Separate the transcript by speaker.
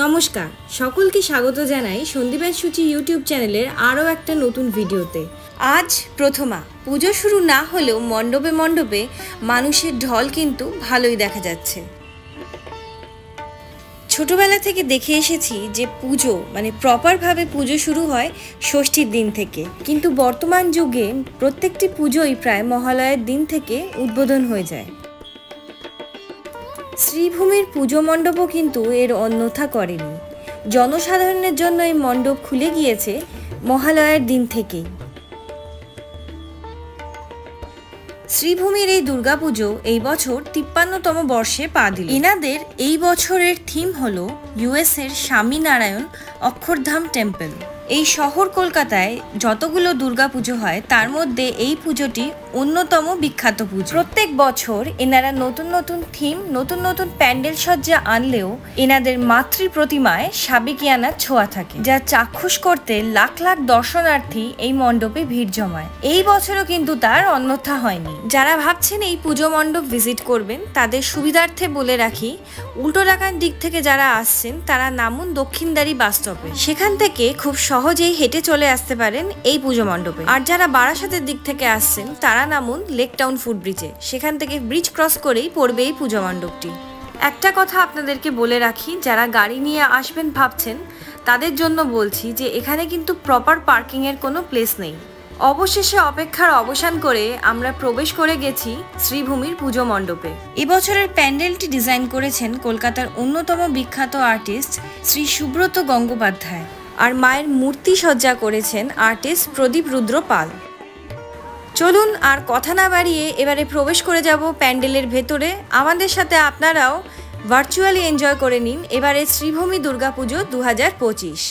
Speaker 1: নমস্কার, সকলকে স্বাগত জানাই সন্দীপের সূচি ইউটিউব চ্যানেলের আরও একটা নতুন ভিডিওতে। আজ প্রথমা, পুজো শুরু না হলেও মণ্ডপে মণ্ডপে মানুষের ঢল কিন্তু ভালোই দেখা যাচ্ছে। ছোটবেলা থেকে দেখে এসেছি যে পুজো প্রপারভাবে পুজো শুরু হয় ষষ্ঠীর দিন থেকে, কিন্তু বর্তমান যুগে প্রত্যেকটি পুজোই প্রায় মহালয়ের দিন থেকে উদ্বোধন হয়ে যায়। শ্রীভূমির পুজো মণ্ডপও কিন্তু এর অন্যথা করেনি। জনসাধারণের জন্য এই মণ্ডপ খুলে গিয়েছে মহালয়ার দিন থেকেই। শ্রীভূমির এই দুর্গাপুজো এই বছর 53তম বর্ষে পা দিল। এনাদের এই বছরের থিম হলো ইউএসের স্বামীনারায়ণ অক্ষরধাম টেম্পল। এই শহর কলকাতায় যতগুলো দুর্গাপুজো হয় তার মধ্যে এই পুজোটি অন্যতম বিখ্যাত পুজো। প্রত্যেক বছর এনারা নতুন নতুন থিম, নতুন নতুন প্যান্ডেল সজ্জা আনলেও এনাদের মাতৃ প্রতিমায় সাবেকিয়ানা ছোঁয়া থাকে, যা চাক্ষুষ করতে লাখ লাখ দর্শনার্থী এই মণ্ডপে ভিড় জমায়। এই বছরও কিন্তু তার অন্যথা হয়নি। যারা ভাবছেন এই পুজো মণ্ডপ ভিজিট করবেন তাদের সুবিধার্থে বলে রাখি, উল্টোডাকার দিক থেকে যারা আসছেন তারা নামুন দক্ষিণদারি বাস স্টপে। সেখান থেকে খুব সহজেই হেঁটে চলে আসতে পারেন এই পুজো মণ্ডপে। আর যারা বারাসাতের দিক থেকে আসছেন তারা নামুন লেক টাউন ফুটব্রিজে। সেখান থেকে ব্রিজ ক্রস করেই পড়বে এই পুজো মণ্ডপটি। একটা কথা আপনাদেরকে বলে রাখি, যারা গাড়ি নিয়ে আসবেন ভাবছেন তাদের জন্য বলছি যে এখানে কিন্তু প্রপার পার্কিংয়ের কোনো প্লেস নেই। অবশেষে অপেক্ষার অবসান করে আমরা প্রবেশ করে গেছি শ্রীভূমির পুজো মণ্ডপে। এবছরের প্যান্ডেলটি ডিজাইন করেছেন কলকাতার অন্যতম বিখ্যাত আর্টিস্ট শ্রী সুব্রত গঙ্গোপাধ্যায়, আর মায়ের মূর্তি সজ্জা করেছেন আর্টিস্ট প্রদীপ রুদ্র পাল। চলুন আর কথা না বাড়িয়ে এবারে প্রবেশ করে যাব প্যান্ডেলের ভেতরে। আমাদের সাথে আপনারাও ভার্চুয়ালি এনজয় করে নিন এবারে শ্রীভূমি দুর্গাপুজো 2025।